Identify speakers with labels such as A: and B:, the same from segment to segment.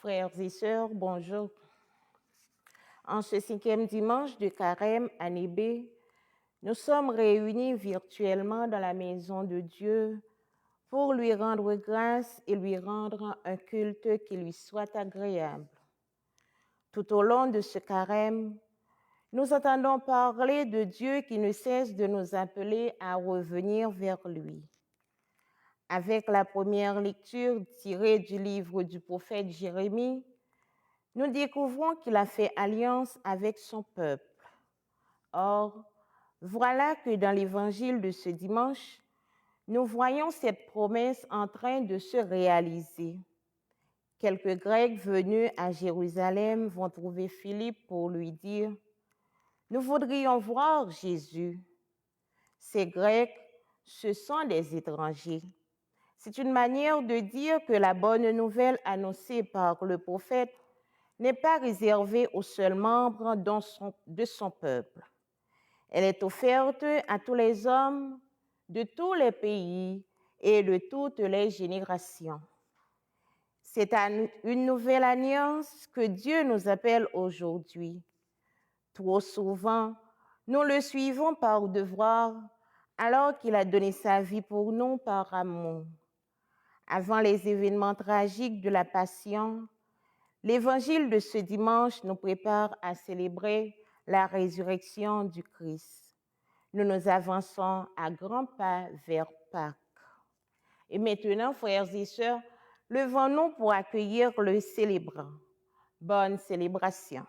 A: Frères et sœurs, bonjour. En ce 5e dimanche de Carême, année B, nous sommes réunis virtuellement dans la maison de Dieu pour lui rendre grâce et lui rendre un culte qui lui soit agréable. Tout au long de ce Carême, nous entendons parler de Dieu qui ne cesse de nous appeler à revenir vers lui. Avec la première lecture tirée du livre du prophète Jérémie, nous découvrons qu'il a fait alliance avec son peuple. Or, voilà que dans l'évangile de ce dimanche, nous voyons cette promesse en train de se réaliser. Quelques Grecs venus à Jérusalem vont trouver Philippe pour lui dire « Nous voudrions voir Jésus ». Ces Grecs, ce sont des étrangers. C'est une manière de dire que la bonne nouvelle annoncée par le prophète n'est pas réservée aux seuls membres de son peuple. Elle est offerte à tous les hommes de tous les pays et de toutes les générations. C'est à une nouvelle alliance que Dieu nous appelle aujourd'hui. Trop souvent, nous le suivons par devoir, alors qu'il a donné sa vie pour nous par amour. Avant les événements tragiques de la Passion, l'Évangile de ce dimanche nous prépare à célébrer la résurrection du Christ. Nous nous avançons à grands pas vers Pâques. Et maintenant, frères et sœurs, levons-nous pour accueillir le célébrant. Bonne célébration.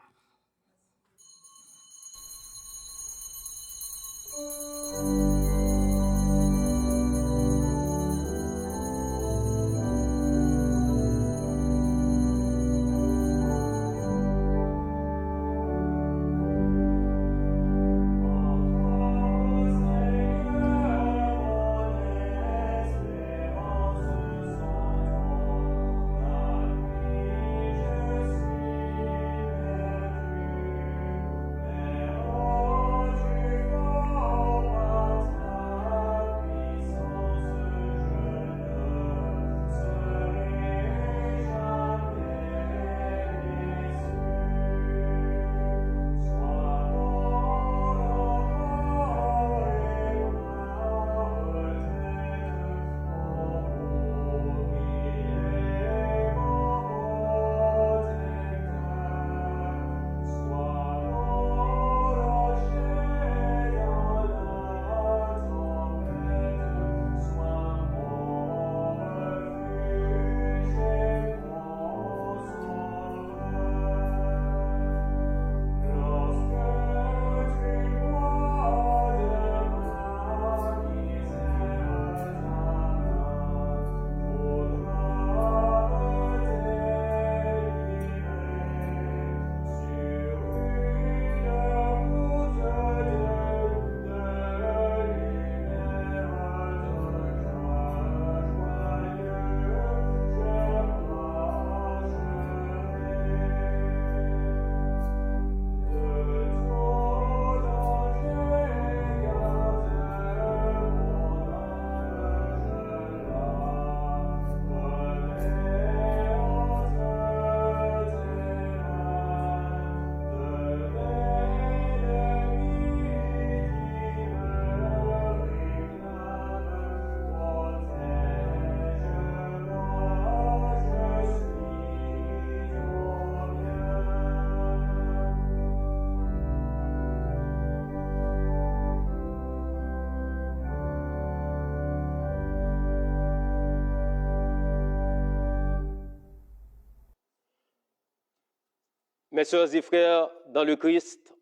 B: Mes sœurs et frères dans le Christ,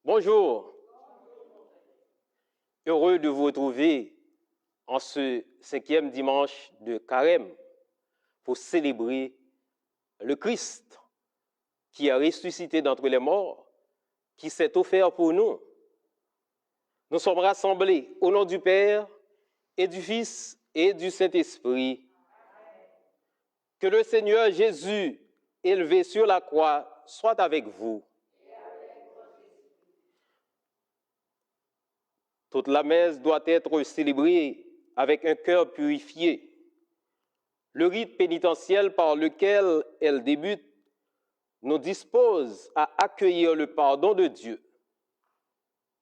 B: bonjour. Heureux de vous retrouver en ce 5e dimanche de Carême pour célébrer le Christ qui a ressuscité d'entre les morts, qui s'est offert pour nous. Nous sommes rassemblés au nom du Père et du Fils et du Saint-Esprit. Que le Seigneur Jésus, élevé sur la croix, soit avec vous. Toute la messe doit être célébrée avec un cœur purifié. Le rite pénitentiel par lequel elle débute nous dispose à accueillir le pardon de Dieu.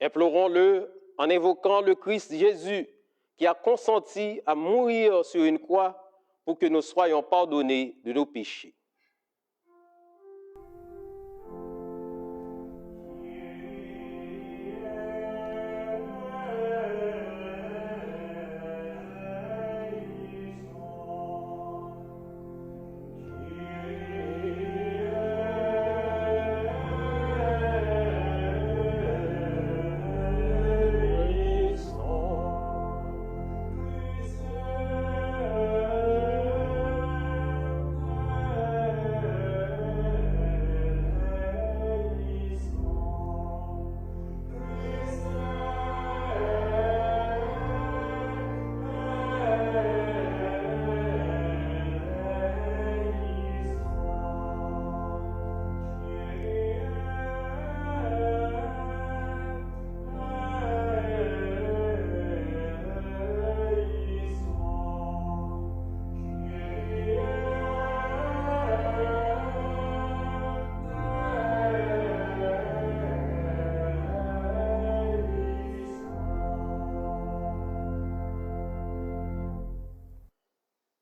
B: Implorons-le en invoquant le Christ Jésus qui a consenti à mourir sur une croix pour que nous soyons pardonnés de nos péchés.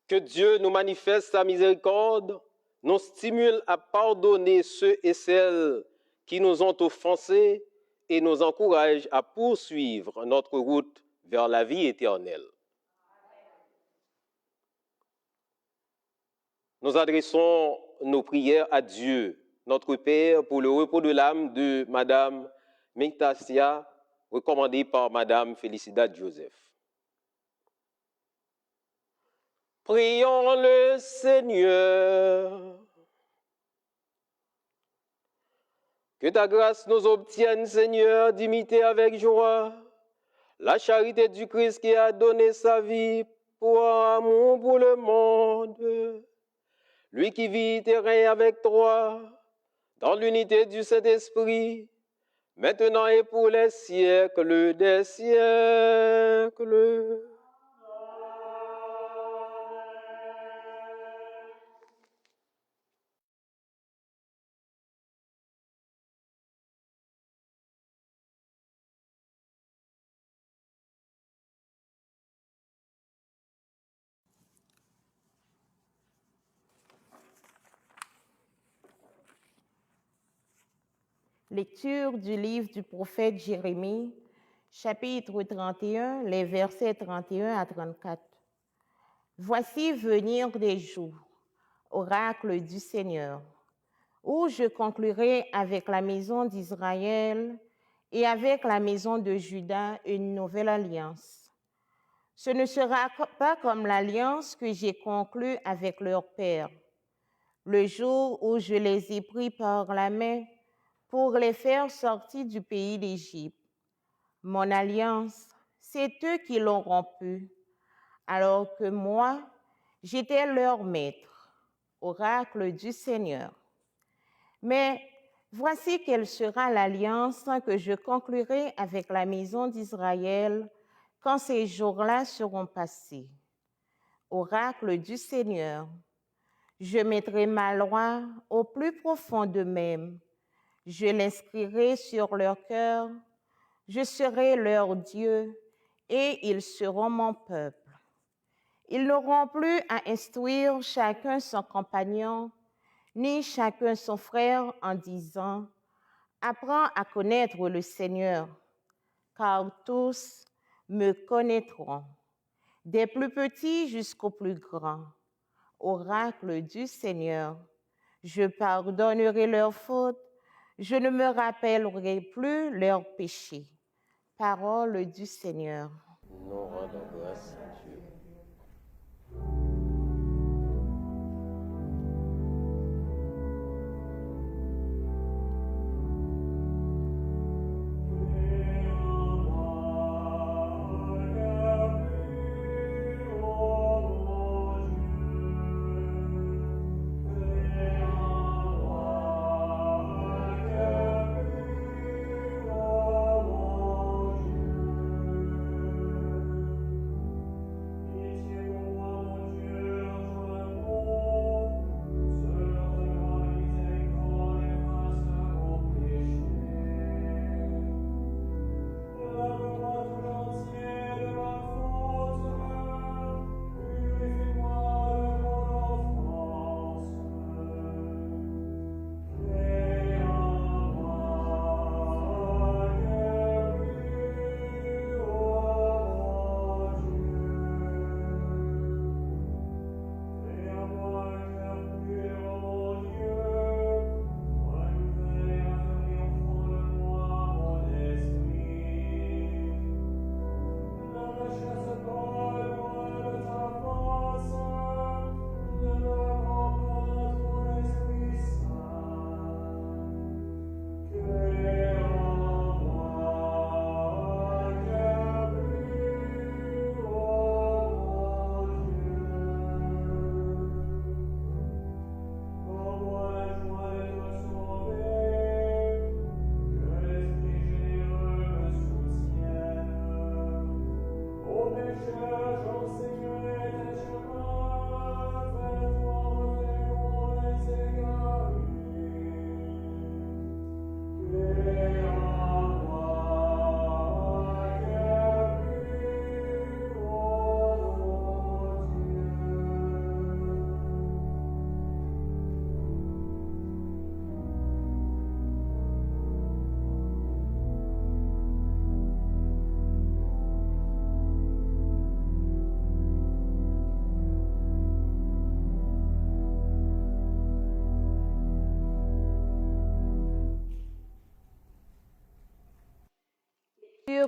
B: Que Dieu nous manifeste sa miséricorde, nous stimule à pardonner ceux et celles qui nous ont offensés et nous encourage à poursuivre notre route vers la vie éternelle. Nous adressons nos prières à Dieu, notre Père, pour le repos de l'âme de Madame Mectasia, recommandée par Madame Félicidad Joseph. Prions le Seigneur. Que ta grâce nous obtienne, Seigneur, d'imiter avec joie la charité du Christ qui a donné sa vie pour amour pour le monde. Lui qui vit et règne avec toi dans l'unité du Saint-Esprit, maintenant et pour les siècles des siècles.
A: Lecture du livre du prophète Jérémie, chapitre 31, les versets 31 à 34. Voici venir des jours, oracle du Seigneur, où je conclurai avec la maison d'Israël et avec la maison de Juda une nouvelle alliance. Ce ne sera pas comme l'alliance que j'ai conclue avec leur père, le jour où je les ai pris par la main pour les faire sortir du pays d'Égypte. Mon alliance, c'est eux qui l'ont rompue, alors que moi, j'étais leur maître, oracle du Seigneur. Mais voici quelle sera l'alliance que je conclurai avec la maison d'Israël quand ces jours-là seront passés. Oracle du Seigneur, je mettrai ma loi au plus profond d'eux-mêmes. Je l'inscrirai sur leur cœur, je serai leur Dieu et ils seront mon peuple. Ils n'auront plus à instruire chacun son compagnon, ni chacun son frère en disant « Apprends à connaître le Seigneur », car tous me connaîtront, des plus petits jusqu'aux plus grands. Oracle du Seigneur, je pardonnerai leurs fautes, je ne me rappellerai plus leurs péchés. Parole du Seigneur.
B: Nous rendons grâce à Dieu.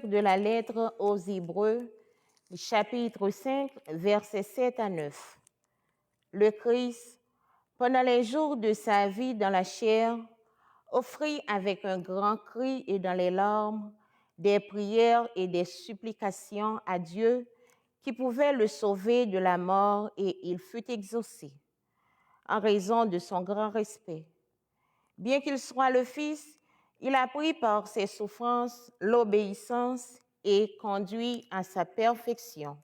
A: Lecture de la lettre aux Hébreux, chapitre 5, versets 7 à 9. Le Christ, pendant les jours de sa vie dans la chair, offrit avec un grand cri et dans les larmes des prières et des supplications à Dieu qui pouvait le sauver de la mort, et il fut exaucé en raison de son grand respect. Bien qu'il soit le Fils, il a pris par ses souffrances l'obéissance et conduit à sa perfection.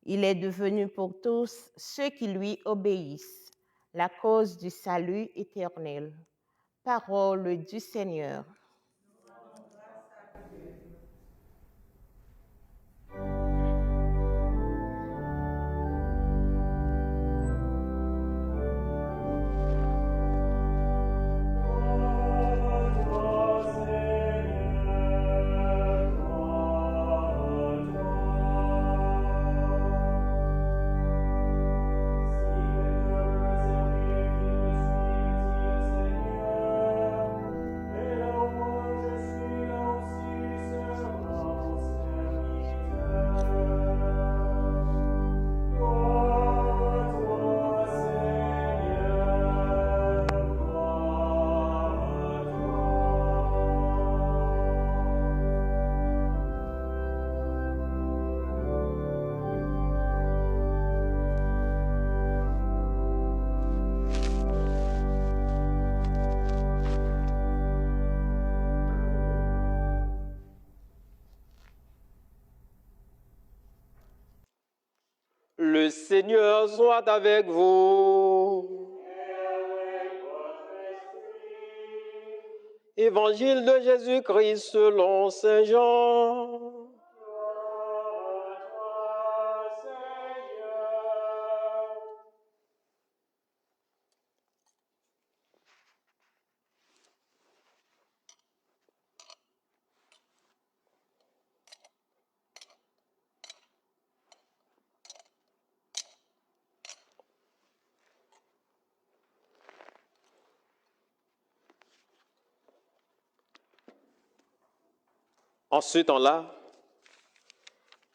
A: Il est devenu pour tous ceux qui lui obéissent la cause du salut éternel. Parole du Seigneur.
B: Le Seigneur soit avec vous. Évangile de Jésus-Christ selon Saint Jean. En ce temps-là,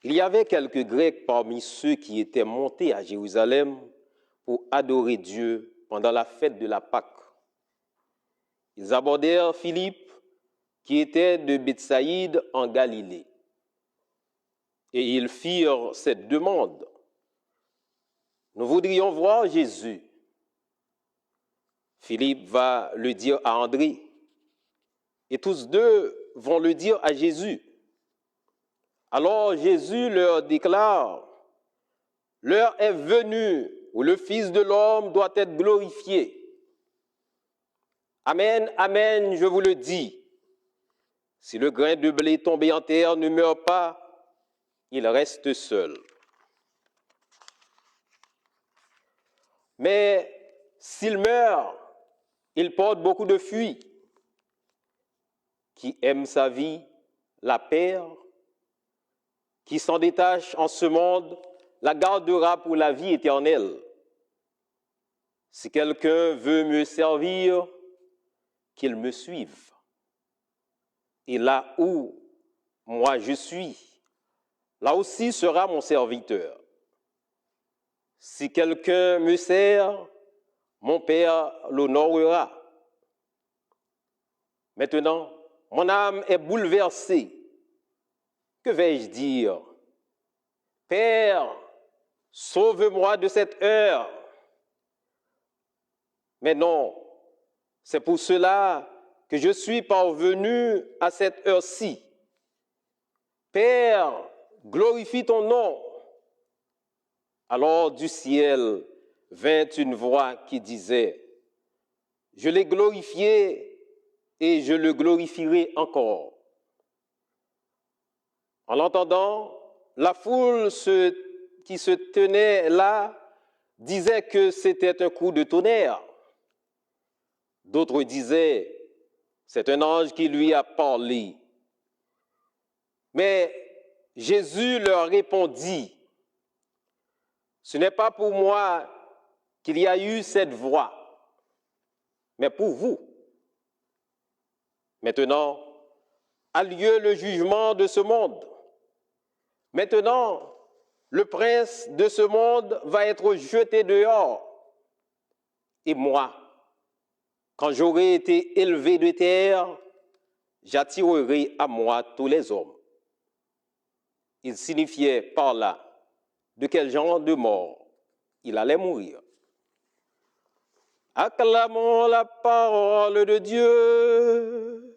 B: il y avait quelques Grecs parmi ceux qui étaient montés à Jérusalem pour adorer Dieu pendant la fête de la Pâque. Ils abordèrent Philippe, qui était de Bethsaïde en Galilée, et ils firent cette demande. Nous voudrions voir Jésus. Philippe va le dire à André, et tous deux vont le dire à Jésus. Alors Jésus leur déclare, « L'heure est venue où le Fils de l'homme doit être glorifié. Amen, amen, je vous le dis. Si le grain de blé tombé en terre ne meurt pas, il reste seul. Mais s'il meurt, il porte beaucoup de fruits. Qui aime sa vie la perd. Qui s'en détache en ce monde la gardera pour la vie éternelle. Si quelqu'un veut me servir, qu'il me suive. Et là où moi je suis, là aussi sera mon serviteur. Si quelqu'un me sert, mon Père l'honorera. Maintenant, mon âme est bouleversée. Que vais-je dire? Père, sauve-moi de cette heure. Mais non, c'est pour cela que je suis parvenu à cette heure-ci. Père, glorifie ton nom. Alors du ciel vint une voix qui disait, « Je l'ai glorifié et je le glorifierai encore. » En l'entendant, la foule qui se tenait là disait que c'était un coup de tonnerre. D'autres disaient, c'est un ange qui lui a parlé. Mais Jésus leur répondit, ce n'est pas pour moi qu'il y a eu cette voix, mais pour vous. Maintenant, a lieu le jugement de ce monde. Maintenant, le prince de ce monde va être jeté dehors. Et moi, quand j'aurai été élevé de terre, j'attirerai à moi tous les hommes. Il signifiait par là de quel genre de mort il allait mourir. Acclamons la parole de Dieu.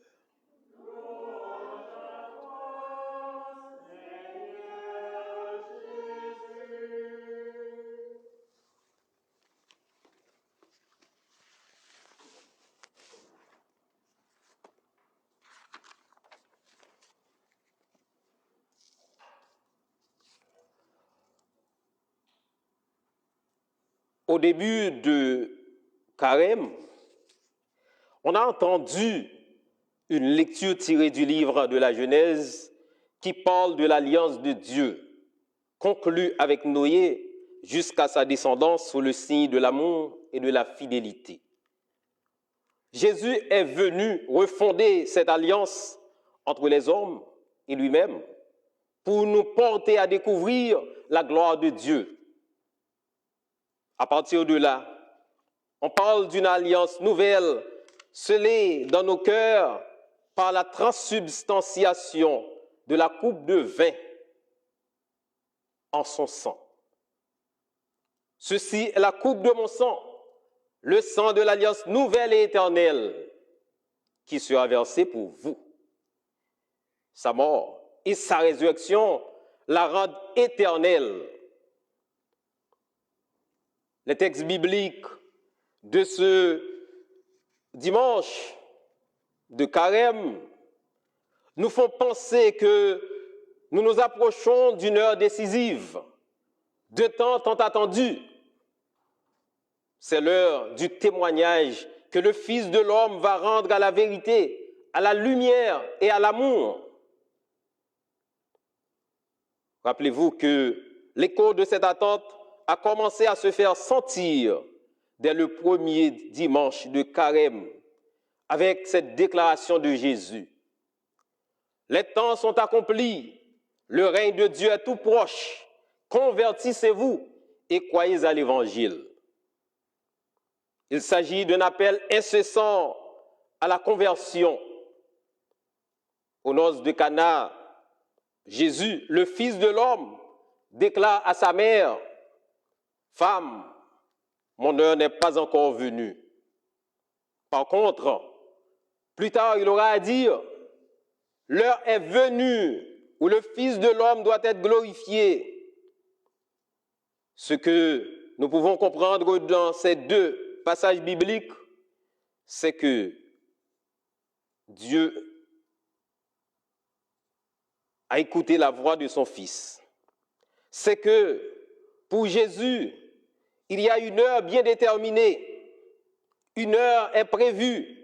B: Au début de Carême, on a entendu une lecture tirée du livre de la Genèse qui parle de l'alliance de Dieu, conclue avec Noé jusqu'à sa descendance sous le signe de l'amour et de la fidélité. Jésus est venu refonder cette alliance entre les hommes et lui-même pour nous porter à découvrir la gloire de Dieu. À partir de là, on parle d'une alliance nouvelle scellée dans nos cœurs par la transsubstantiation de la coupe de vin en son sang. Ceci est la coupe de mon sang, le sang de l'alliance nouvelle et éternelle qui sera versé pour vous. Sa mort et sa résurrection la rendent éternelle. Les textes bibliques de ce dimanche de Carême nous font penser que nous nous approchons d'une heure décisive, de temps tant attendu. C'est l'heure du témoignage que le Fils de l'homme va rendre à la vérité, à la lumière et à l'amour. Rappelez-vous que l'écho de cette attente a commencé à se faire sentir dès le premier dimanche de Carême, avec cette déclaration de Jésus. Les temps sont accomplis, le règne de Dieu est tout proche, convertissez-vous et croyez à l'Évangile. Il s'agit d'un appel incessant à la conversion. Aux noces de Cana, Jésus, le Fils de l'homme, déclare à sa mère: « Femme, mon heure n'est pas encore venue. » Par contre, plus tard, il aura à dire: « L'heure est venue où le Fils de l'homme doit être glorifié. » Ce que nous pouvons comprendre dans ces deux passages bibliques, c'est que Dieu a écouté la voix de son Fils. C'est que pour Jésus, il y a une heure bien déterminée. Une heure est prévue.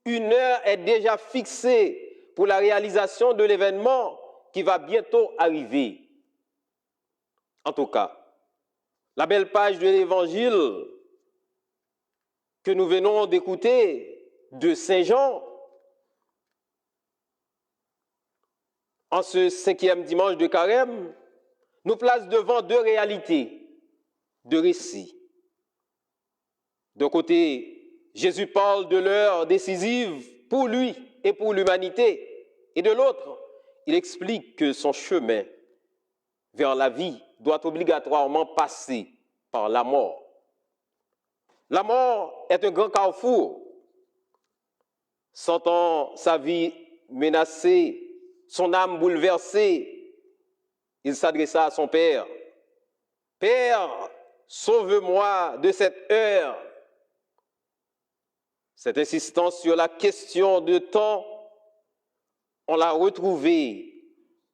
B: Une heure est déjà fixée pour la réalisation de l'événement qui va bientôt arriver. En tout cas, la belle page de l'Évangile que nous venons d'écouter de Saint Jean, en ce 5e dimanche de Carême, nous place devant deux réalités, deux récits. D'un côté, Jésus parle de l'heure décisive pour lui et pour l'humanité, et de l'autre, il explique que son chemin vers la vie doit obligatoirement passer par la mort. La mort est un grand carrefour. Sentant sa vie menacée, son âme bouleversée, il s'adressa à son Père. « Père, sauve-moi de cette heure. » Cette insistance sur la question de temps, on l'a retrouvée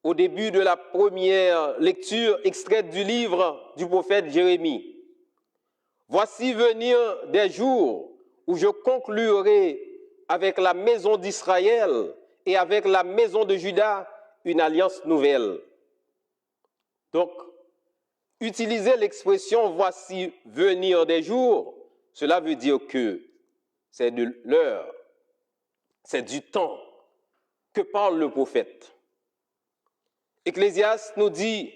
B: au début de la première lecture extraite du livre du prophète Jérémie. « Voici venir des jours où je conclurai avec la maison d'Israël et avec la maison de Juda une alliance nouvelle. » Donc, utiliser l'expression « voici venir des jours », cela veut dire que c'est de l'heure, c'est du temps que parle le prophète. Ecclésiaste nous dit,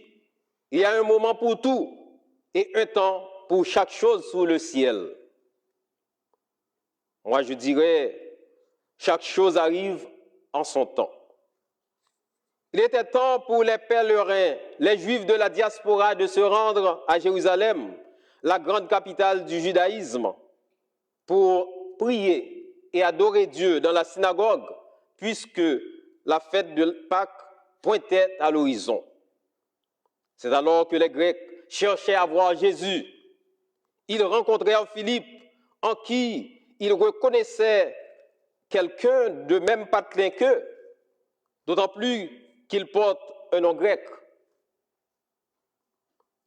B: il y a un moment pour tout et un temps pour chaque chose sous le ciel. Moi, je dirais, chaque chose arrive en son temps. Il était temps pour les pèlerins, les Juifs de la diaspora, de se rendre à Jérusalem, la grande capitale du judaïsme, pour prier et adorer Dieu dans la synagogue, puisque la fête de Pâques pointait à l'horizon. C'est alors que les Grecs cherchaient à voir Jésus. Ils rencontrèrent Philippe, en qui ils reconnaissaient quelqu'un de même patelin qu'eux, d'autant plus qu'il porte un nom grec.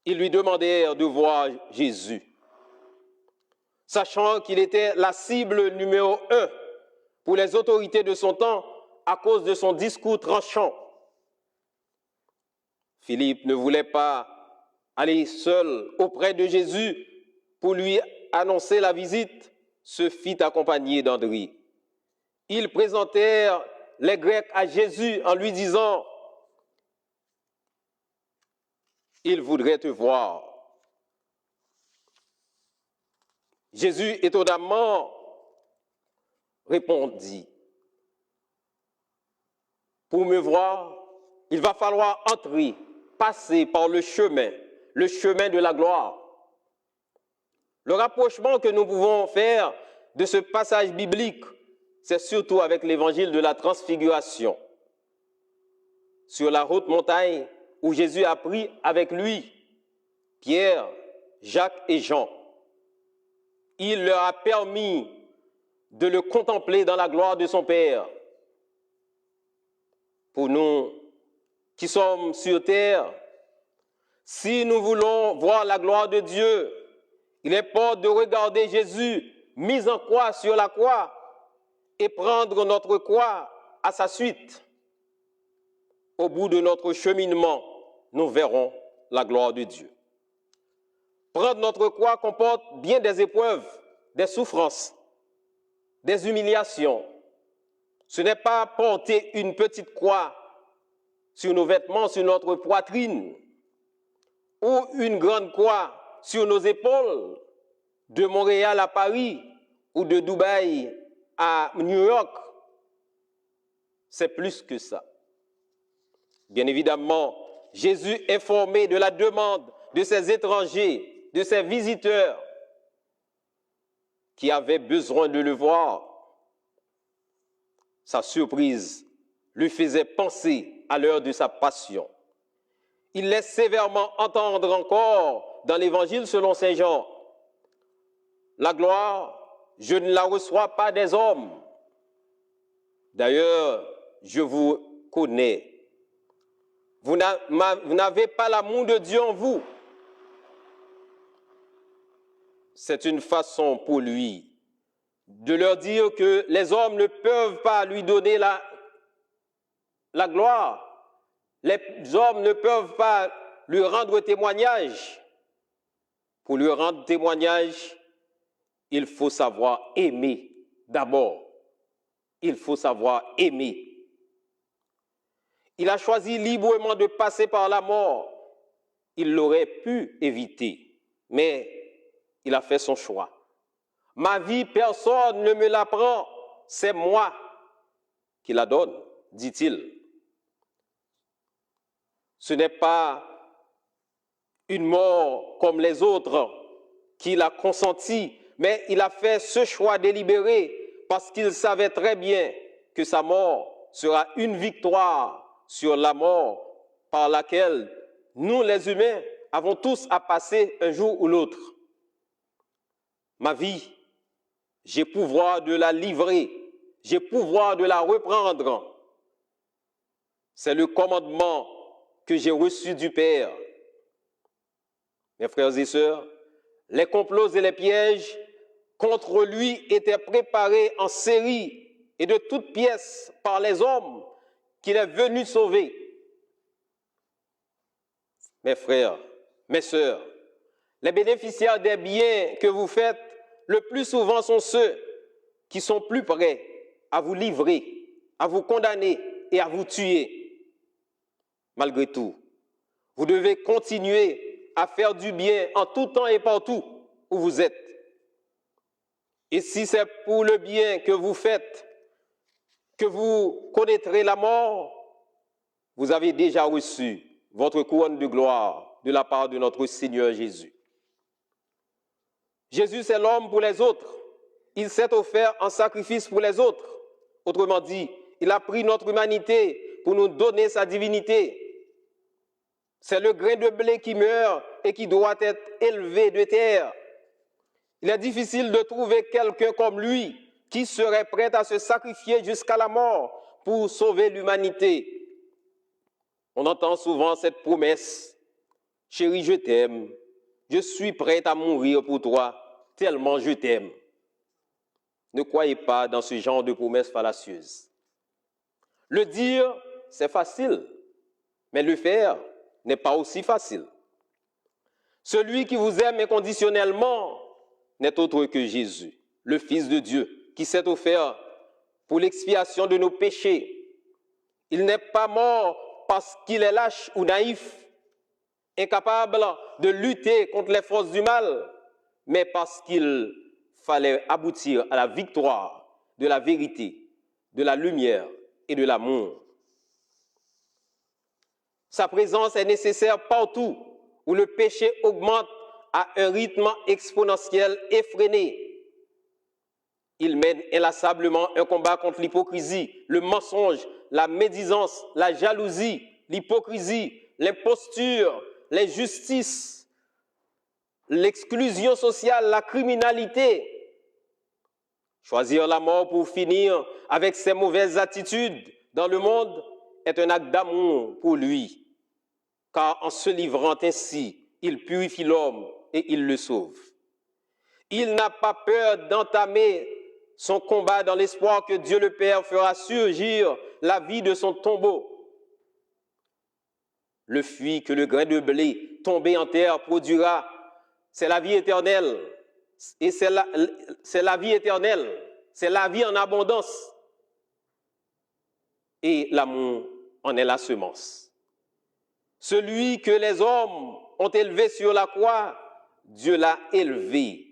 B: Ils lui demandèrent de voir Jésus, sachant qu'il était la cible numéro 1 pour les autorités de son temps à cause de son discours tranchant. Philippe ne voulait pas aller seul auprès de Jésus pour lui annoncer la visite, se fit accompagner d'André. Ils présentèrent les Grecs à Jésus en lui disant « Il voudrait te voir ». Jésus étonnamment répondit « Pour me voir, il va falloir entrer, passer par le chemin de la gloire. » Le rapprochement que nous pouvons faire de ce passage biblique, c'est surtout avec l'évangile de la transfiguration. Sur la haute montagne où Jésus a pris avec lui Pierre, Jacques et Jean, il leur a permis de le contempler dans la gloire de son Père. Pour nous qui sommes sur terre, si nous voulons voir la gloire de Dieu, il importe de regarder Jésus mis en croix sur la croix et prendre notre croix à sa suite. Au bout de notre cheminement, nous verrons la gloire de Dieu. Prendre notre croix comporte bien des épreuves, des souffrances, des humiliations. Ce n'est pas porter une petite croix sur nos vêtements, sur notre poitrine, ou une grande croix sur nos épaules, de Montréal à Paris ou de Dubaï à New York. C'est plus que ça. Bien évidemment, Jésus, informé de la demande de ces étrangers, de ces visiteurs qui avaient besoin de le voir, sa surprise lui faisait penser à l'heure de sa passion. Il laisse sévèrement entendre encore dans l'Évangile selon saint Jean, « La gloire, je ne la reçois pas des hommes. D'ailleurs, je vous connais. Vous n'avez pas l'amour de Dieu en vous. » C'est une façon pour lui de leur dire que les hommes ne peuvent pas lui donner la gloire. Les hommes ne peuvent pas lui rendre témoignage. Pour lui rendre témoignage, il faut savoir aimer d'abord. Il faut savoir aimer. Il a choisi librement de passer par la mort. Il l'aurait pu éviter, mais il a fait son choix. Ma vie, personne ne me la prend, c'est moi qui la donne, dit-il. Ce n'est pas une mort comme les autres qu'il a consenti, mais il a fait ce choix délibéré parce qu'il savait très bien que sa mort sera une victoire sur la mort par laquelle nous, les humains, avons tous à passer un jour ou l'autre. Ma vie, j'ai pouvoir de la livrer, j'ai pouvoir de la reprendre. C'est le commandement que j'ai reçu du Père. Mes frères et sœurs, les complots et les pièges contre lui étaient préparés en série et de toutes pièces par les hommes qu'il est venu sauver. Mes frères, mes sœurs, les bénéficiaires des biens que vous faites, le plus souvent sont ceux qui sont plus prêts à vous livrer, à vous condamner, et à vous tuer. Malgré tout, vous devez continuer à faire du bien en tout temps et partout où vous êtes. Et si c'est pour le bien que vous faites, que vous connaîtrez la mort, vous avez déjà reçu votre couronne de gloire de la part de notre Seigneur Jésus. Jésus, c'est l'homme pour les autres. Il s'est offert en sacrifice pour les autres. Autrement dit, il a pris notre humanité pour nous donner sa divinité. C'est le grain de blé qui meurt et qui doit être élevé de terre. Il est difficile de trouver quelqu'un comme lui qui serait prêt à se sacrifier jusqu'à la mort pour sauver l'humanité. On entend souvent cette promesse: chérie, je t'aime, je suis prêt à mourir pour toi, tellement je t'aime. Ne croyez pas dans ce genre de promesses fallacieuses. Le dire, c'est facile, mais le faire n'est pas aussi facile. Celui qui vous aime inconditionnellement n'est autre que Jésus, le Fils de Dieu, qui s'est offert pour l'expiation de nos péchés. Il n'est pas mort parce qu'il est lâche ou naïf, incapable de lutter contre les forces du mal, mais parce qu'il fallait aboutir à la victoire de la vérité, de la lumière et de l'amour. Sa présence est nécessaire partout où le péché augmente à un rythme exponentiel effréné. Il mène inlassablement un combat contre l'hypocrisie, le mensonge, la médisance, la jalousie, l'hypocrisie, l'imposture, l'injustice, l'exclusion sociale, la criminalité. Choisir la mort pour finir avec ses mauvaises attitudes dans le monde est un acte d'amour pour lui, car en se livrant ainsi, il purifie l'homme et il le sauve. Il n'a pas peur d'entamer son combat dans l'espoir que Dieu le Père fera surgir la vie de son tombeau. Le fruit que le grain de blé tombé en terre produira, c'est la vie éternelle. Et c'est la vie éternelle, c'est la vie en abondance. Et l'amour en est la semence. Celui que les hommes ont élevé sur la croix, Dieu l'a élevé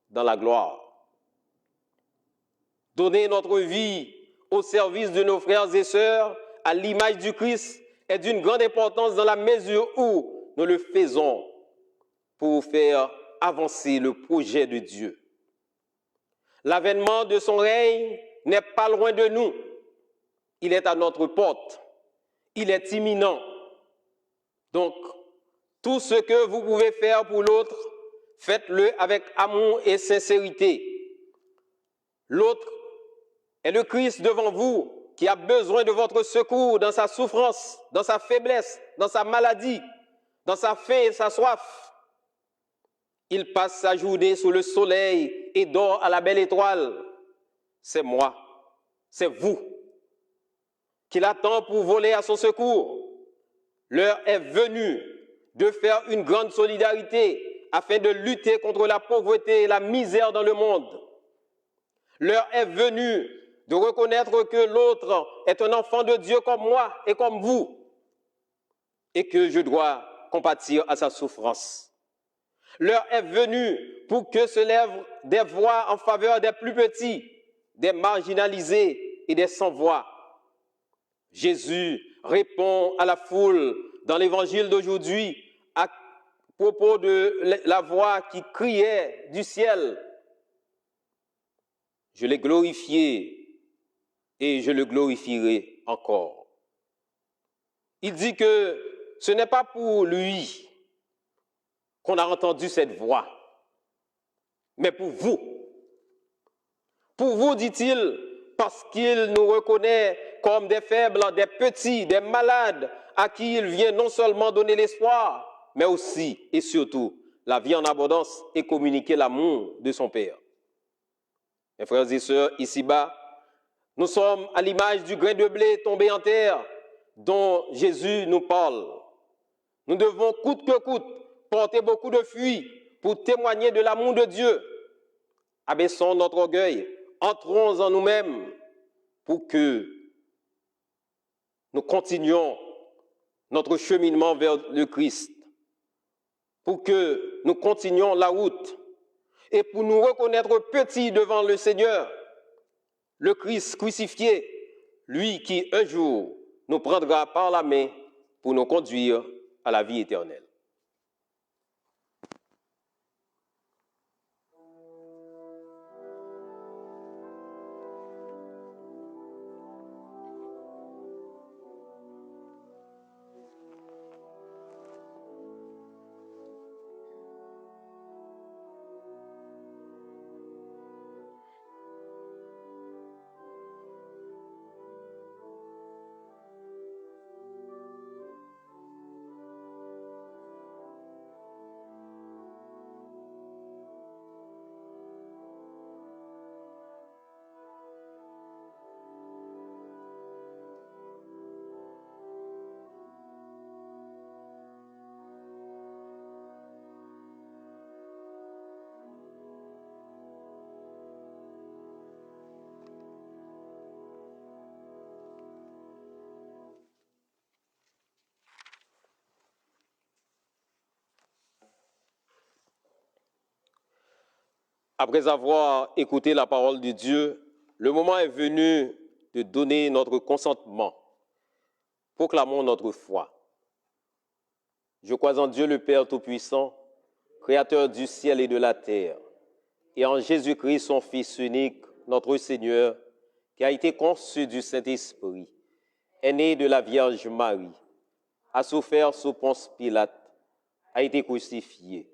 B: dans la gloire. Donner notre vie au service de nos frères et sœurs à l'image du Christ est d'une grande importance dans la mesure où nous le faisons pour faire avancer le projet de Dieu. L'avènement de son règne n'est pas loin de nous. Il est à notre porte. Il est imminent. Donc, tout ce que vous pouvez faire pour l'autre, faites-le avec amour et sincérité. L'autre est le Christ devant vous qui a besoin de votre secours dans sa souffrance, dans sa faiblesse, dans sa maladie, dans sa faim et sa soif. Il passe sa journée sous le soleil et dort à la belle étoile. C'est moi, c'est vous, qu'il attend pour voler à son secours. L'heure est venue de faire une grande solidarité afin de lutter contre la pauvreté et la misère dans le monde. L'heure est venue de reconnaître que l'autre est un enfant de Dieu comme moi et comme vous, et que je dois compatir à sa souffrance. L'heure est venue pour que se lèvent des voix en faveur des plus petits, des marginalisés et des sans-voix. Jésus répond à la foule dans l'évangile d'aujourd'hui à propos de la voix qui criait du ciel. Je l'ai glorifié et je le glorifierai encore. Il dit que ce n'est pas pour lui qu'on a entendu cette voix, mais pour vous. Pour vous, dit-il, parce qu'il nous reconnaît comme des faibles, des petits, des malades, à qui il vient non seulement donner l'espoir, mais aussi et surtout la vie en abondance et communiquer l'amour de son Père. Mes frères et sœurs, ici-bas, nous sommes à l'image du grain de blé tombé en terre dont Jésus nous parle. Nous devons coûte que coûte porter beaucoup de fruits pour témoigner de l'amour de Dieu. Abaissons notre orgueil, entrons en nous-mêmes pour que nous continuons notre cheminement vers le Christ, pour que nous continuions la route et pour nous reconnaître petits devant le Seigneur, le Christ crucifié, lui qui un jour nous prendra par la main pour nous conduire à la vie éternelle. Après avoir écouté la parole de Dieu, le moment est venu de donner notre consentement. Proclamons notre foi. Je crois en Dieu le Père Tout-Puissant, Créateur du ciel et de la terre, et en Jésus-Christ, son Fils unique, notre Seigneur, qui a été conçu du Saint-Esprit, est né de la Vierge Marie, a souffert sous Ponce Pilate, a été crucifié,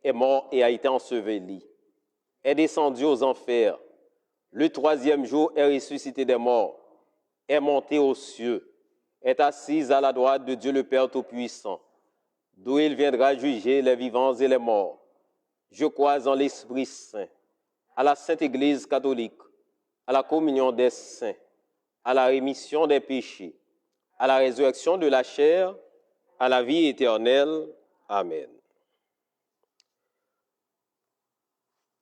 B: est mort et a été enseveli, est descendu aux enfers, le troisième jour est ressuscité des morts, est monté aux cieux, est assis à la droite de Dieu le Père Tout-Puissant, d'où il viendra juger les vivants et les morts. Je crois en l'Esprit Saint, à la Sainte Église catholique, à la communion des saints, à la rémission des péchés, à la résurrection de la chair, à la vie éternelle. Amen.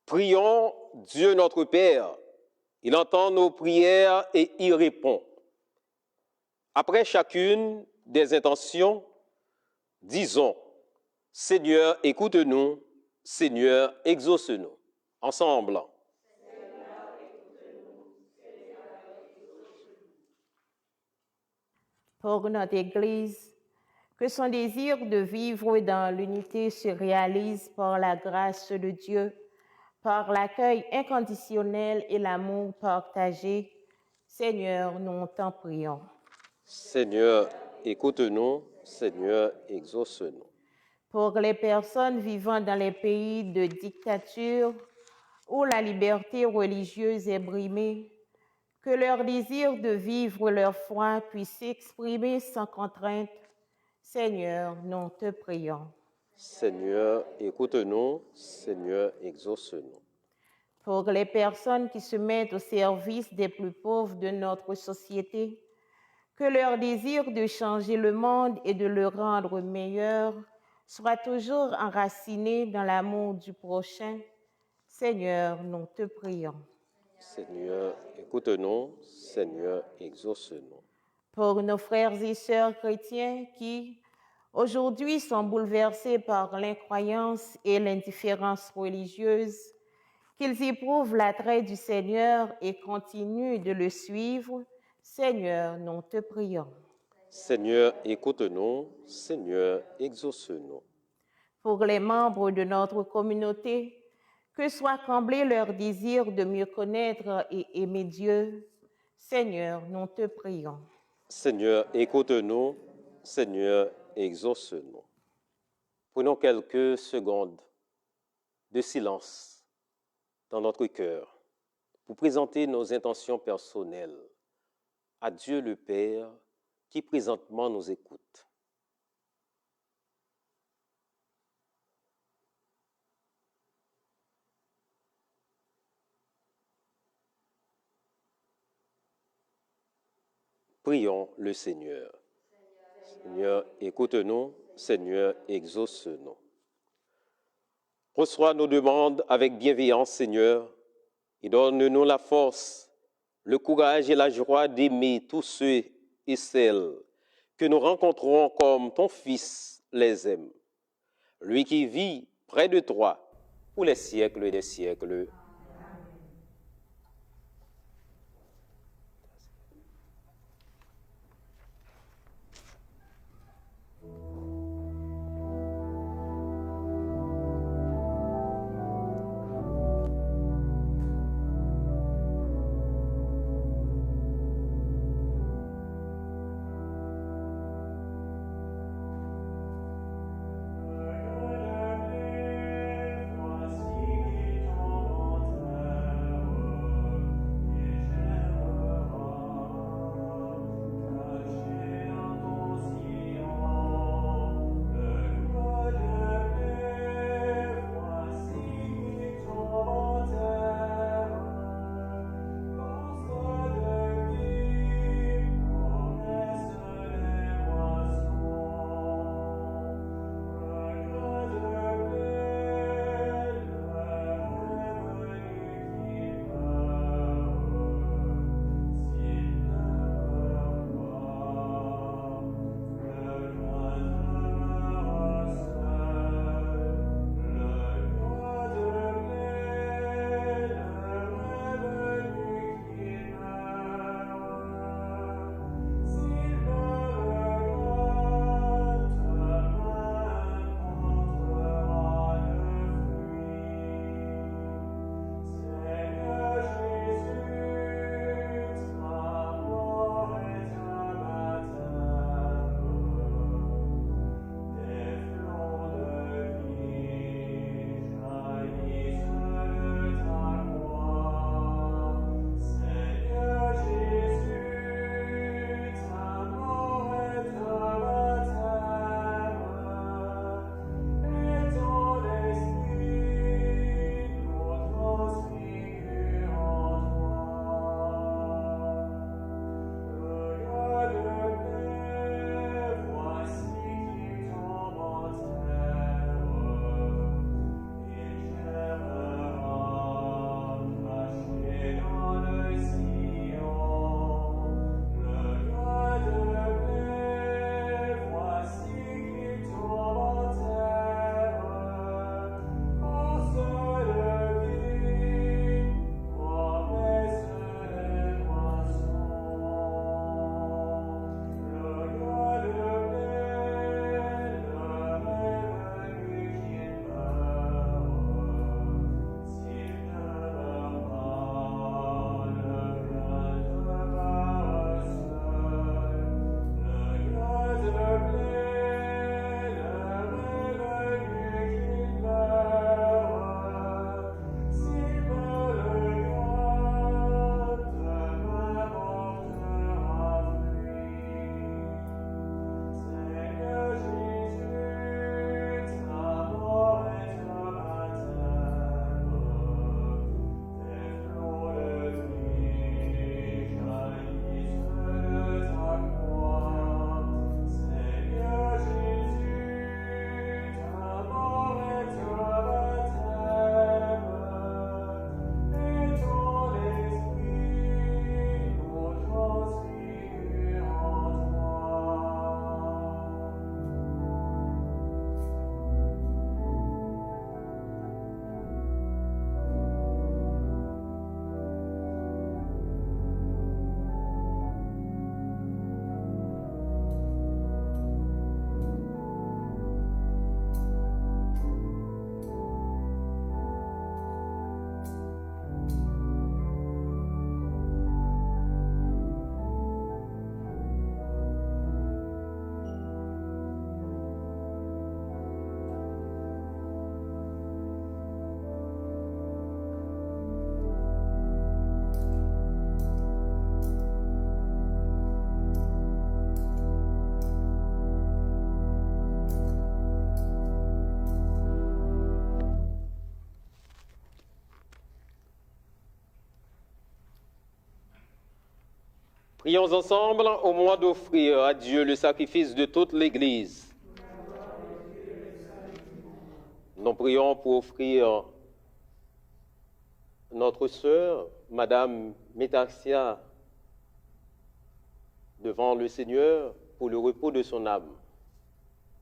B: Prions Dieu notre Père. Il entend nos prières et y répond. Après chacune des intentions, disons, Seigneur, écoute-nous, Seigneur, exauce-nous. Ensemble.
A: Pour notre Église, que son désir de vivre dans l'unité se réalise par la grâce de Dieu, par l'accueil inconditionnel et l'amour partagé. Seigneur, nous t'en prions.
B: Seigneur, écoute-nous, Seigneur, exauce-nous.
A: Pour les personnes vivant dans les pays de dictature où la liberté religieuse est brimée, que leur désir de vivre leur foi puisse s'exprimer sans contrainte. Seigneur, nous te prions.
B: Seigneur, écoute-nous, Seigneur, exauce-nous.
A: Pour les personnes qui se mettent au service des plus pauvres de notre société, que leur désir de changer le monde et de le rendre meilleur soit toujours enraciné dans l'amour du prochain. Seigneur, nous te prions.
B: Seigneur, écoute-nous, Seigneur, exauce-nous.
A: Pour nos frères et sœurs chrétiens qui, aujourd'hui, sont bouleversés par l'incroyance et l'indifférence religieuse, qu'ils éprouvent l'attrait du Seigneur et continuent de le suivre, Seigneur, nous te prions.
B: Seigneur, écoute-nous, Seigneur, exauce-nous.
A: Pour les membres de notre communauté, que soit comblé leur désir de mieux connaître et aimer Dieu, Seigneur, nous te prions.
B: Seigneur, écoute-nous, Seigneur, exauce-nous. Prenons quelques secondes de silence dans notre cœur pour présenter nos intentions personnelles à Dieu le Père qui présentement nous écoute. Prions le Seigneur. Seigneur, écoute-nous. Seigneur, exauce-nous. Reçois nos demandes avec bienveillance, Seigneur, et donne-nous la force, le courage et la joie d'aimer tous ceux et celles que nous rencontrons comme ton Fils les aime. Lui qui vit près de toi pour les siècles des siècles. Prions ensemble au moment d'offrir à Dieu le sacrifice de toute l'Église. Nous prions pour offrir notre sœur, Madame Métarsia devant le Seigneur pour le repos de son âme.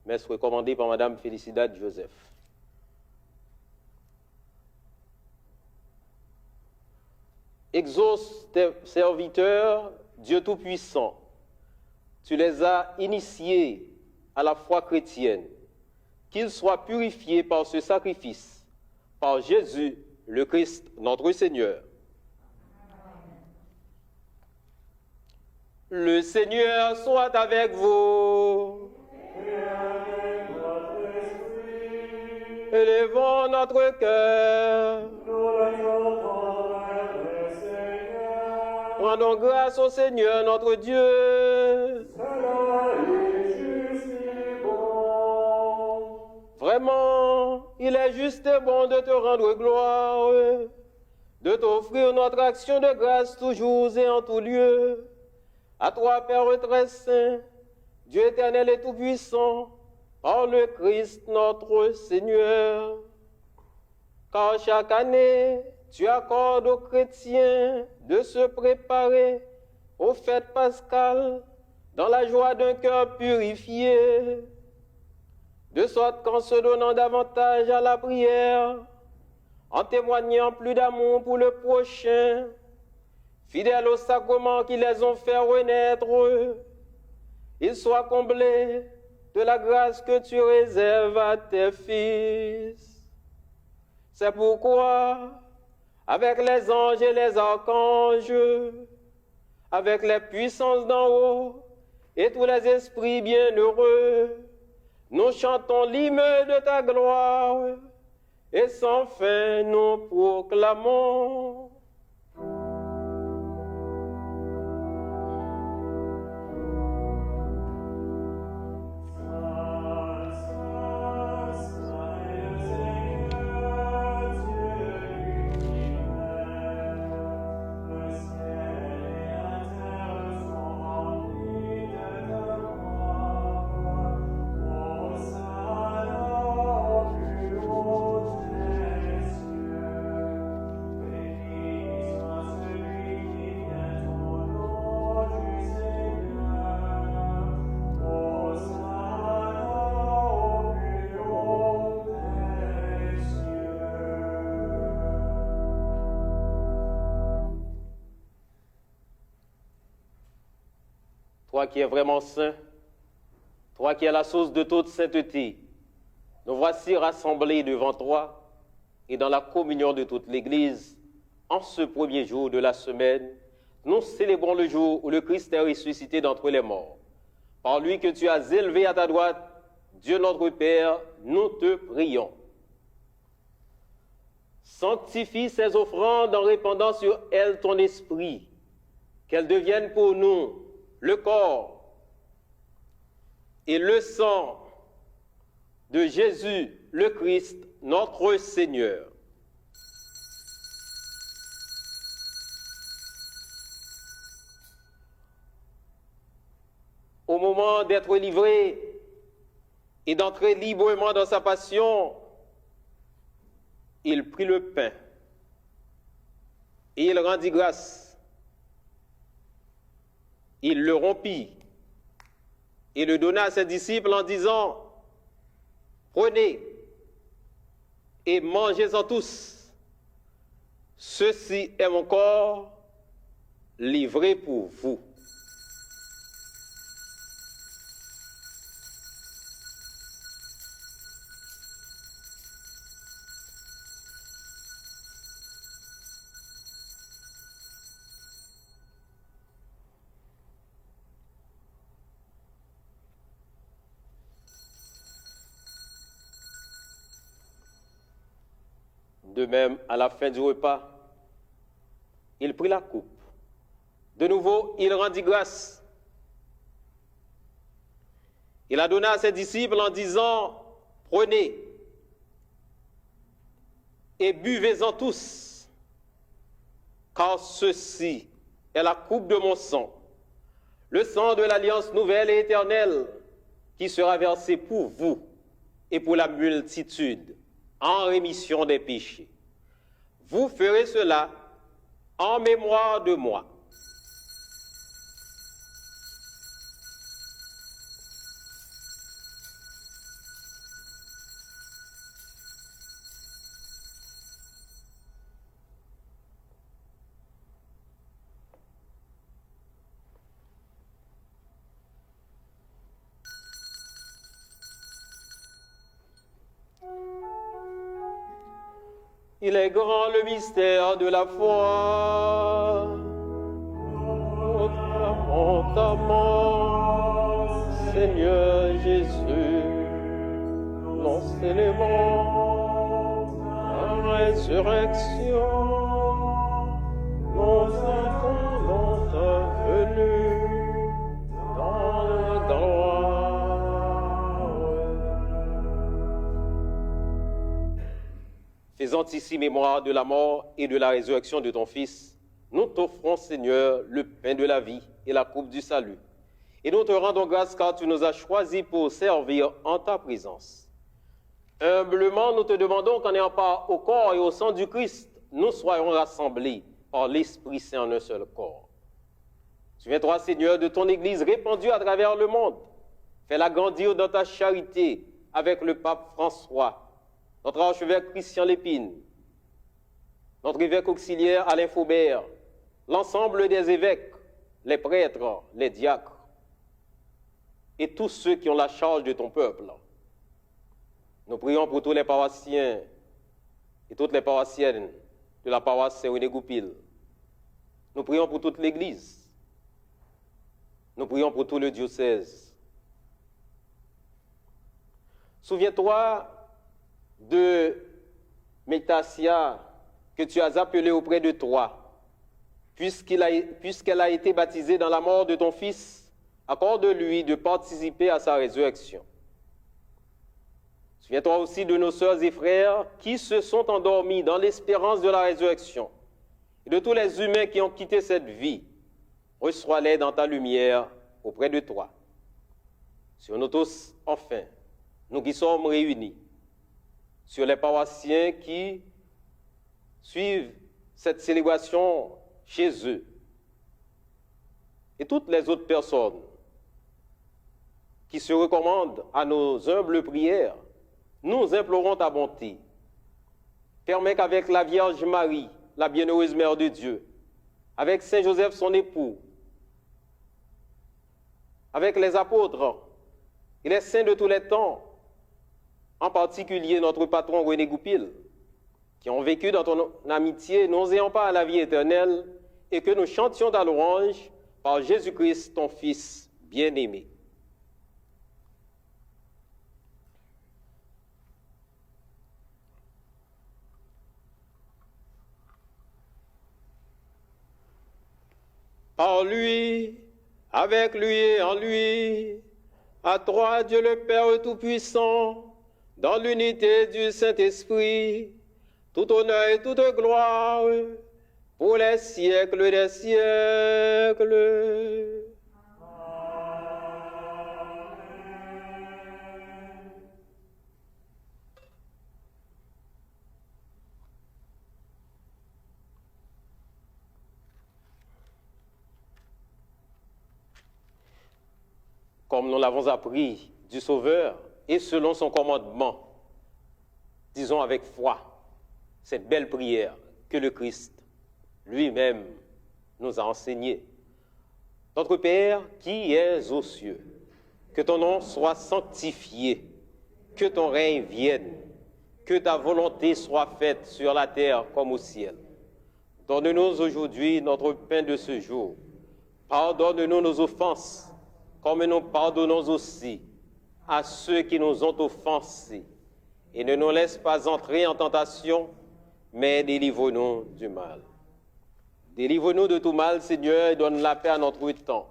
B: Messe recommandée par Madame Félicidad Joseph. Exauce tes serviteurs, Dieu Tout-Puissant. Tu les as initiés à la foi chrétienne. Qu'ils soient purifiés par ce sacrifice, par Jésus, le Christ, notre Seigneur. Le Seigneur soit avec vous. Élevons notre cœur. Rendons grâce au Seigneur notre Dieu. Vraiment, il est juste et bon de te rendre gloire, de t'offrir notre action de grâce toujours et en tout lieu. À toi, Père très saint, Dieu éternel et tout-puissant, par le Christ notre Seigneur. Car chaque année, tu accordes aux chrétiens de se préparer aux fêtes pascales dans la joie d'un cœur purifié, de sorte qu'en se donnant davantage à la prière, en témoignant plus d'amour pour le prochain, fidèles aux sacrements qui les ont fait renaître, ils soient comblés de la grâce que tu réserves à tes fils. C'est pourquoi, avec les anges et les archanges, avec les puissances d'en haut et tous les esprits bienheureux, nous chantons l'hymne de ta gloire et sans fin nous proclamons. Toi qui es vraiment saint, toi qui es la source de toute sainteté, nous voici rassemblés devant toi et dans la communion de toute l'Église, en ce premier jour de la semaine, nous célébrons le jour où le Christ est ressuscité d'entre les morts. Par lui que tu as élevé à ta droite, Dieu notre Père, nous te prions. Sanctifie ces offrandes en répandant sur elles ton esprit, qu'elles deviennent pour nous le corps et le sang de Jésus, le Christ, notre Seigneur. Au moment d'être livré et d'entrer librement dans sa passion, il prit le pain et il rendit grâce. Il le rompit et le donna à ses disciples en disant, « Prenez et mangez-en tous. Ceci est mon corps livré pour vous. » De même, à la fin du repas, il prit la coupe. De nouveau, il rendit grâce. Il la donna à ses disciples en disant, « Prenez et buvez-en tous, car ceci est la coupe de mon sang, le sang de l'alliance nouvelle et éternelle, qui sera versé pour vous et pour la multitude, en rémission des péchés. Vous ferez cela en mémoire de moi. » Il est grand le mystère de la foi. Proclamons ta mort, Seigneur Jésus. Nous célébrons ta résurrection. Nous attendons ta venue dans la gloire. Faisant ici mémoire de la mort et de la résurrection de ton Fils, nous t'offrons, Seigneur, le pain de la vie et la coupe du salut. Et nous te rendons grâce car tu nous as choisis pour servir en ta présence. Humblement, nous te demandons qu'en ayant part au corps et au sang du Christ, nous soyons rassemblés par l'Esprit Saint en un seul corps. Souviens-toi, Seigneur, de ton Église répandue à travers le monde. Fais-la grandir dans ta charité avec le pape François, notre archevêque Christian Lépine, notre évêque auxiliaire Alain Faubert, l'ensemble des évêques, les prêtres, les diacres et tous ceux qui ont la charge de ton peuple. Nous prions pour tous les paroissiens et toutes les paroissiennes de la paroisse Saint-René-Goupil. Nous prions pour toute l'Église. Nous prions pour tout le diocèse. Souviens-toi de Métasia que tu as appelée auprès de toi, puisqu'elle a été baptisée dans la mort de ton Fils. Accorde-lui de participer à sa résurrection. Souviens-toi aussi de nos sœurs et frères qui se sont endormis dans l'espérance de la résurrection et de tous les humains qui ont quitté cette vie. Reçois-les dans ta lumière auprès de toi. Sur nous tous, enfin, nous qui sommes réunis, sur les paroissiens qui suivent cette célébration chez eux et toutes les autres personnes qui se recommandent à nos humbles prières, nous implorons ta bonté. Permets qu'avec la Vierge Marie, la bienheureuse Mère de Dieu, avec Saint Joseph son époux, avec les apôtres et les saints de tous les temps, en particulier notre patron René Goupil, qui ont vécu dans ton amitié, nous ayons pas à la vie éternelle, et que nous chantions ta louange par Jésus-Christ, ton Fils bien-aimé. Par lui, avec lui et en lui, à toi Dieu le Père Tout-Puissant, dans l'unité du Saint-Esprit, tout honneur et toute gloire, pour les siècles des siècles. Comme nous l'avons appris du Sauveur et selon son commandement, disons avec foi cette belle prière que le Christ lui-même nous a enseignée. Notre Père qui es aux cieux, que ton nom soit sanctifié, que ton règne vienne, que ta volonté soit faite sur la terre comme au ciel. Donne-nous aujourd'hui notre pain de ce jour. Pardonne-nous nos offenses, comme nous pardonnons aussi à ceux qui nous ont offensés. Et ne nous laisse pas entrer en tentation, mais délivre-nous du mal. Délivre-nous de tout mal, Seigneur, et donne la paix à notre temps.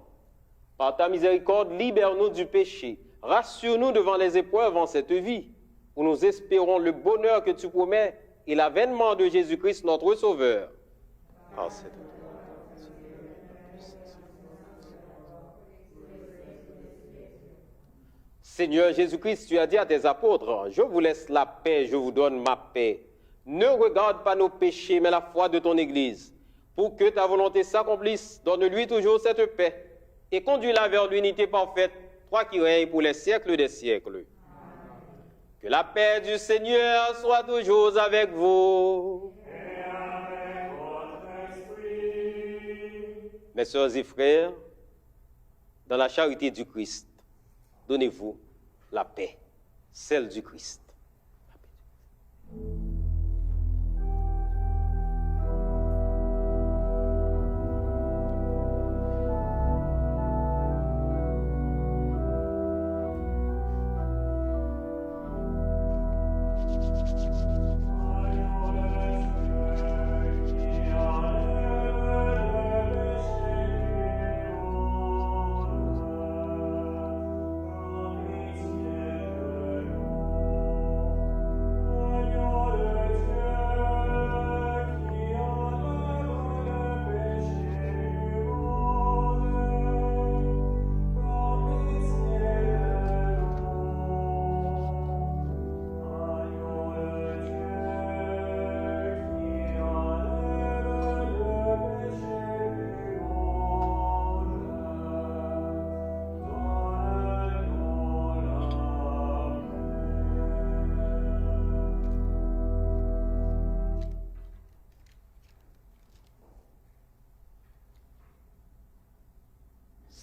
B: Par ta miséricorde, libère-nous du péché. Rassure-nous devant les épreuves en cette vie, où nous espérons le bonheur que tu promets et l'avènement de Jésus-Christ, notre Sauveur. Ah, c'est tout. Seigneur Jésus-Christ, tu as dit à tes apôtres, je vous laisse la paix, je vous donne ma paix. Ne regarde pas nos péchés, mais la foi de ton Église. Pour que ta volonté s'accomplisse, donne-lui toujours cette paix et conduis-la vers l'unité parfaite, toi qui règnes pour les siècles des siècles. Que la paix du Seigneur soit toujours avec vous.
C: Et avec votre esprit.
B: Mes sœurs et frères, dans la charité du Christ, donnez-vous la paix, celle du Christ. La paix du Christ.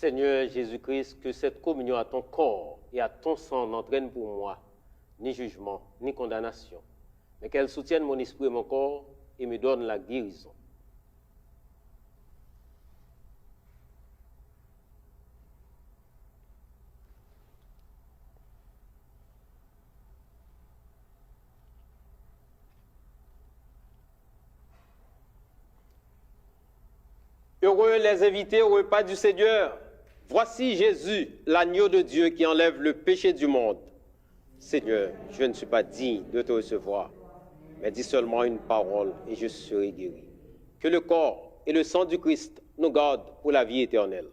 B: Seigneur Jésus-Christ, que cette communion à ton corps et à ton sang n'entraîne pour moi ni jugement, ni condamnation, mais qu'elle soutienne mon esprit et mon corps et me donne la guérison. Heureux les invités au repas du Seigneur. Voici Jésus, l'agneau de Dieu qui enlève le péché du monde. Seigneur, je ne suis pas digne de te recevoir, mais dis seulement une parole et je serai guéri. Que le corps et le sang du Christ nous gardent pour la vie éternelle.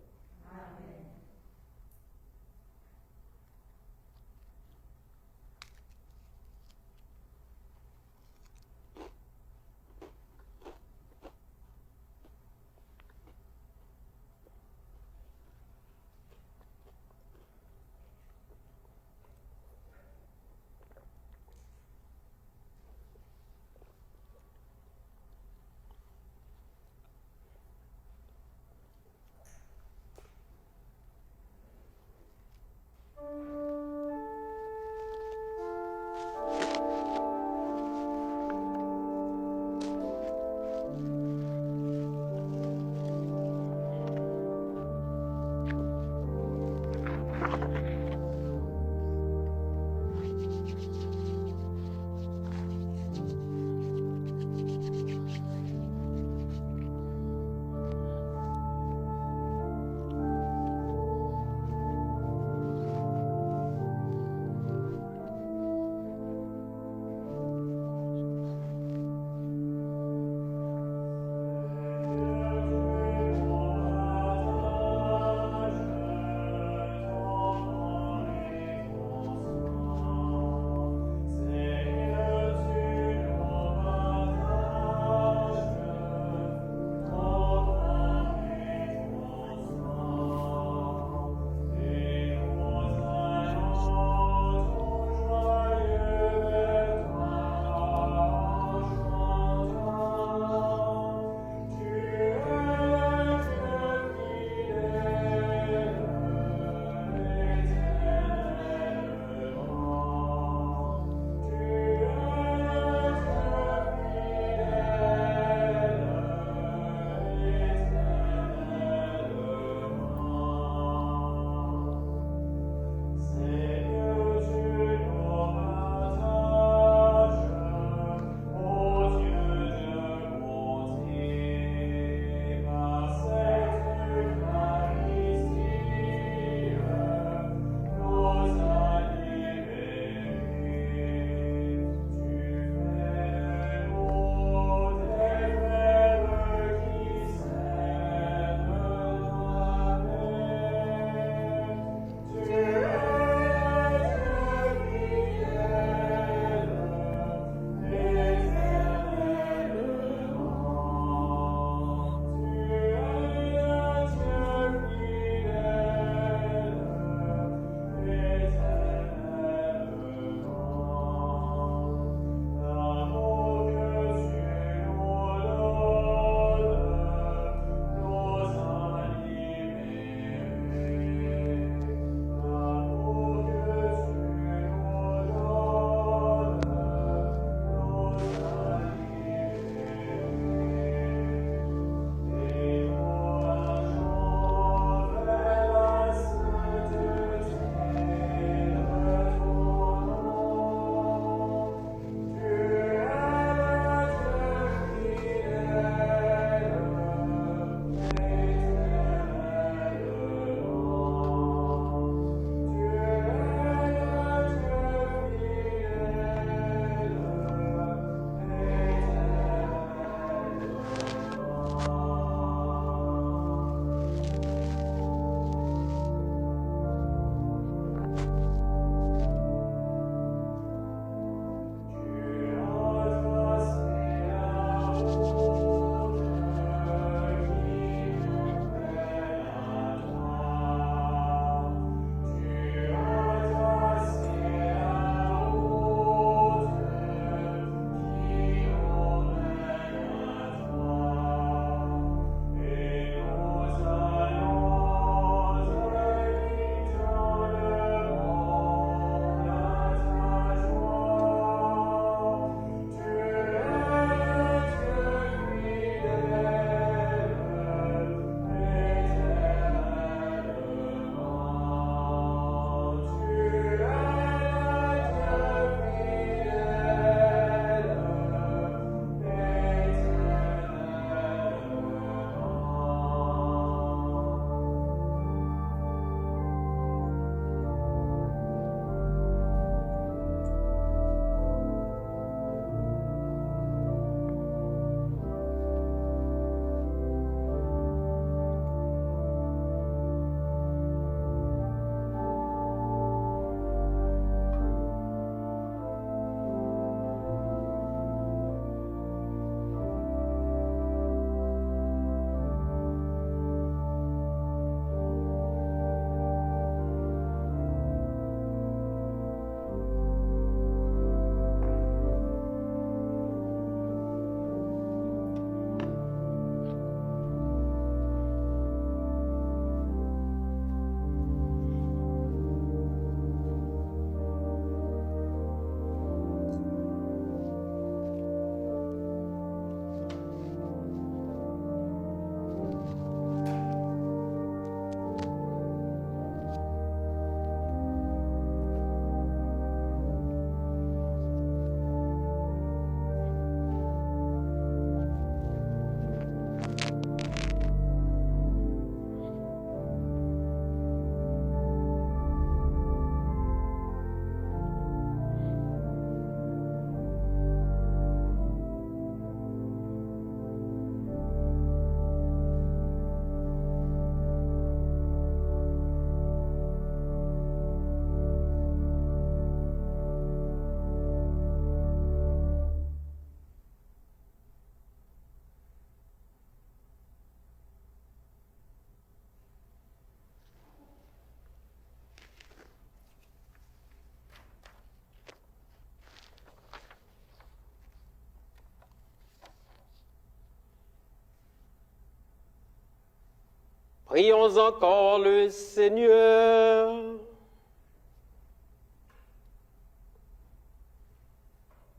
B: Prions encore le Seigneur.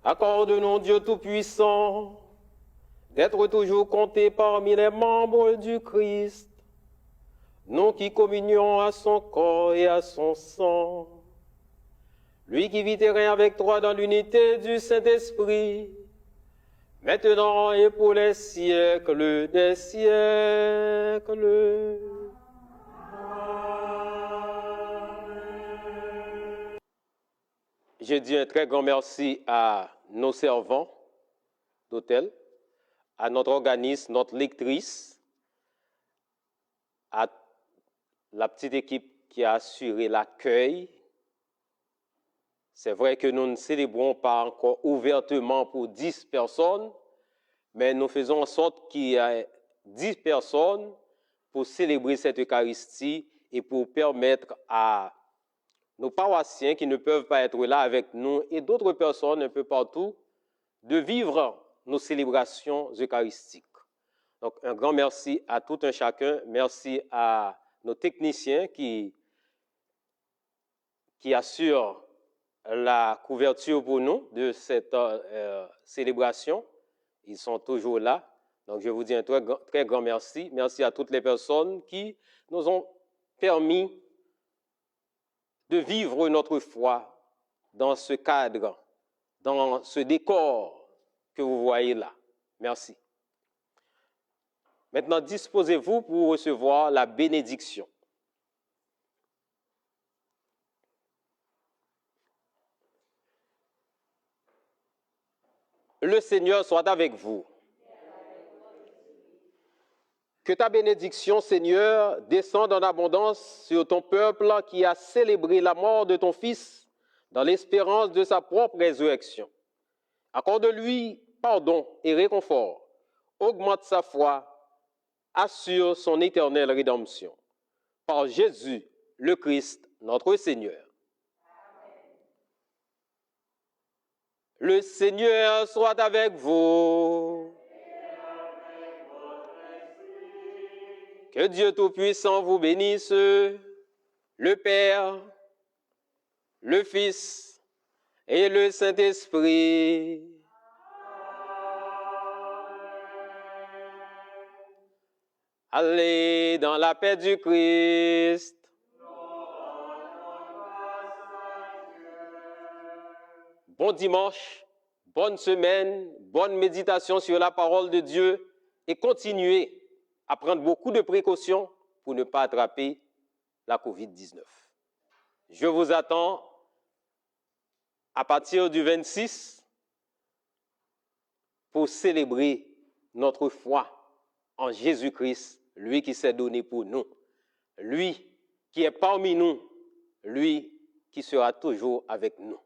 B: Accorde-nous, Dieu Tout-Puissant, d'être toujours comptés parmi les membres du Christ, nous qui communions à son corps et à son sang. Lui qui vit et règne avec toi dans l'unité du Saint-Esprit, maintenant et pour les siècles des siècles. Je dis un très grand merci à nos servants d'hôtel, à notre organisme, notre lectrice, à la petite équipe qui a assuré l'accueil. C'est vrai que nous ne célébrons pas encore ouvertement pour 10 personnes, mais nous faisons en sorte qu'il y ait 10 personnes pour célébrer cette Eucharistie et pour permettre à nos paroissiens qui ne peuvent pas être là avec nous et d'autres personnes un peu partout de vivre nos célébrations eucharistiques. Donc un grand merci à tout un chacun, merci à nos techniciens qui assurent la couverture pour nous de cette célébration. Ils sont toujours là. Donc je vous dis un très grand merci. Merci à toutes les personnes qui nous ont permis de vivre notre foi dans ce cadre, dans ce décor que vous voyez là. Merci. Maintenant, disposez-vous pour recevoir la bénédiction. Le Seigneur soit avec vous. Que ta bénédiction, Seigneur, descende en abondance sur ton peuple qui a célébré la mort de ton Fils dans l'espérance de sa propre résurrection. Accorde-lui pardon et réconfort, augmente sa foi, assure son éternelle rédemption. Par Jésus, le Christ, notre Seigneur. Le Seigneur soit avec vous. Que Dieu Tout-Puissant vous bénisse, le Père, le Fils et le Saint-Esprit. Allez dans la paix du Christ. Bon dimanche, bonne semaine, bonne méditation sur la parole de Dieu et continuez à prendre beaucoup de précautions pour ne pas attraper la COVID-19. Je vous attends à partir du 26 pour célébrer notre foi en Jésus-Christ, lui qui s'est donné pour nous, lui qui est parmi nous, lui qui sera toujours avec nous.